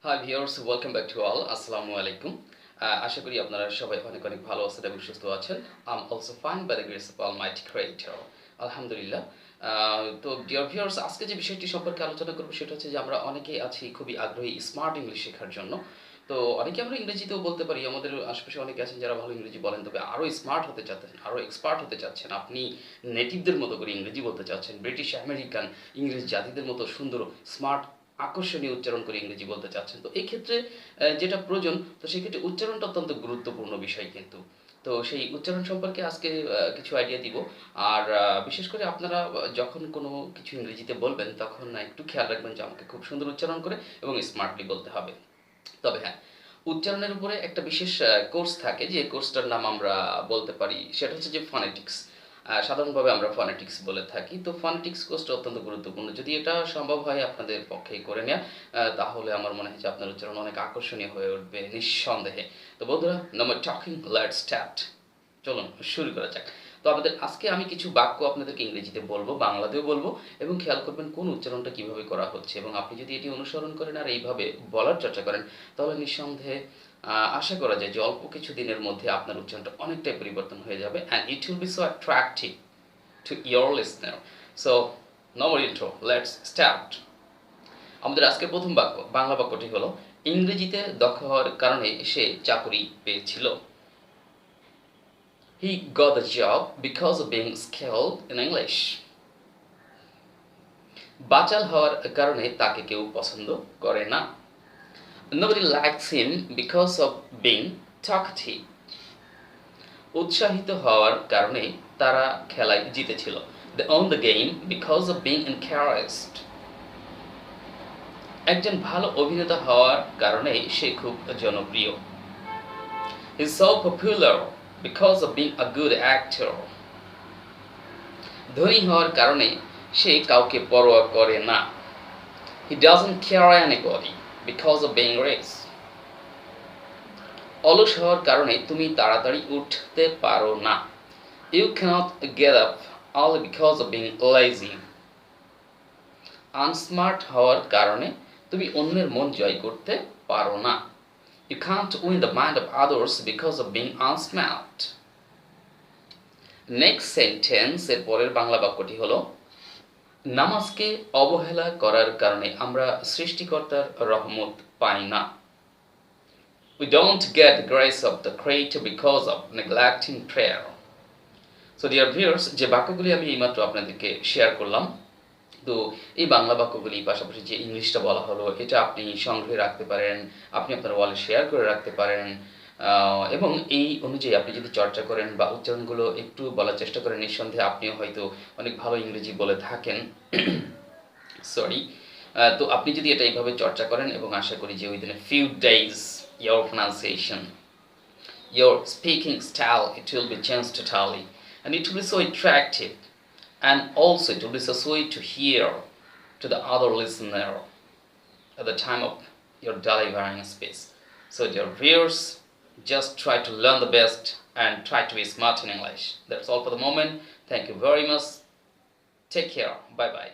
Hi viewers, welcome back to all. আসসালামু আলাইকুম। আশা করি আপনারা সবাই অনেক অনেক ভালো আছেন এবং সুস্থ আছেন। I am also fine by the grace of almighty creator. আলহামদুলিল্লাহ। তো ডিয়ার ভিউয়ার্স, আজকে যে বিষয়টি সম্পর্কে আলোচনা করব সেটা হচ্ছে যে আমরা অনেকেই আছি খুবই আগ্রহী স্মার্ট ইংলিশ শেখার জন্য। তো অনেকে আমরা ইংরেজিতেও বলতে পারি, আমাদের আশেপাশে অনেকে আছেন যারা ভালো ইংরেজি বলেন, তবে আরও স্মার্ট হতে চাচ্ছেন, আরও এক্সপার্ট হতে চাচ্ছেন। আপনি নেটিভদের মতো করে ইংরেজি বলতে চাচ্ছেন, ব্রিটিশ আমেরিকান ইংরেজ জাতিদের মতো সুন্দর স্মার্ট আকর্ষণীয় উচ্চারণ করে ইংরেজি বলতে চাচ্ছেন। তো এই ক্ষেত্রে যেটা প্রয়োজন, তো সেক্ষেত্রে উচ্চারণটা অত্যন্ত গুরুত্বপূর্ণ বিষয় কিন্তু। তো সেই উচ্চারণ সম্পর্কে আজকে কিছু আইডিয়া দিব। আর বিশেষ করে আপনারা যখন কোনো কিছু ইংরেজিতে বলবেন তখন একটু খেয়াল রাখবেন যে আমাকে খুব সুন্দর উচ্চারণ করে এবং স্মার্টলি বলতে হবে। তবে হ্যাঁ, উচ্চারণের উপরে একটা বিশেষ কোর্স থাকে, যে কোর্সটার নাম আমরা বলতে পারি সেটা হচ্ছে যে ফনেটিক্স। সাধারণভাবে আমরা ফনেটিক্স বলে থাকি। তো ফনেটিক্স কোর্সটা অত্যন্ত গুরুত্বপূর্ণ। যদি এটা সম্ভব হয় আপনাদের পক্ষে করে নেওয়া, তাহলে আমার মনে হয় যে আপনার উচ্চারণ অনেক আকর্ষণীয় হয়ে উঠবে নিঃসন্দেহে। তো বন্ধুরা, no more talking, let's start. চলুন শুরু করা যাক। তো আজকে আমি কিছু বাক্য আপনাদেরকে ইংরেজিতে বলবো, বাংলাতেও বলবো, এবং খেয়াল করবেন কোন উচ্চারণটা কিভাবে করা হচ্ছে। এবং আপনি যদি এটি অনুসরণ করেন আর এইভাবে বলার চর্চা করেন, তাহলে নিঃসন্দেহে আশা করা যায় যে অল্প কিছু দিনের মধ্যে আপনার উচ্চারণটা অনেকটাই পরিবর্তন হয়ে যাবে, and it will be so attractive to your listener. So no more intro, let's start. আমাদের আজকের প্রথম বাক্য, বাংলা বাক্যটি হলো, ইংরেজিতে দক্ষ হওয়ার কারণে সে চাকরি পেয়েছিল। He got the job because of being skilled in English. বাচাল হওয়ার কারণে তাকে কেউ পছন্দ করে না। Nobody likes him because of being talkative. উৎসাহিত হওয়ার কারণে তারা খেলায় জিতেছিল। They won the game because of being encouraged. একজন ভালো অভিনেতা হওয়ার কারণে সে খুব জনপ্রিয়। He's so popular because of being a good actor. ধনী হওয়ার কারণে সে কাউকে পরোয়া করে না। He doesn't care anybody because of being rich. অলস হওয়ার কারণে তুমি তাড়াতাড়ি উঠতে পারো না। You cannot get up only because of being lazy. Unsmart হওয়ার কারণে তুমি অন্যের মন জয় করতে পারো না। You can't win the mind of others because of being unsmart. Next sentence এর পরের বাংলা বাক্যটি হলো, নামাজকে অবহেলা করার কারণে আমরা সৃষ্টিকর্তার রহমত পাই না। We don't get the grace of the Creator because of neglecting prayer. So dear viewers, যে বাক্যগুলি আমি এইমাত্র আপনাদেরকে শেয়ার করলাম, তো এই বাংলা বাক্যগুলি পাশাপাশি যে ইংলিশটা বলা হলো, এটা আপনি সংগ্রহে রাখতে পারেন, আপনি আপনার ওয়ালে শেয়ার করে রাখতে পারেন, এবং এই অনুযায়ী আপনি যদি চর্চা করেন বা উচ্চারণগুলো একটু বলার চেষ্টা করেন, নিঃসন্দেহে আপনিও হয়তো অনেক ভালো ইংরেজি বলে থাকেন। সরি। তো আপনি যদি এটা এইভাবে চর্চা করেন, এবং আশা করি যে within a few days your pronunciation, your speaking style, it will be changed totally, and it will be so attractive, and also it will be so sweet to hear to the other listener at the time of your delivering speech. So dear viewers, just try to learn the best and try to be smart in English. That's all for the moment. Thank you very much. Take care. Bye bye.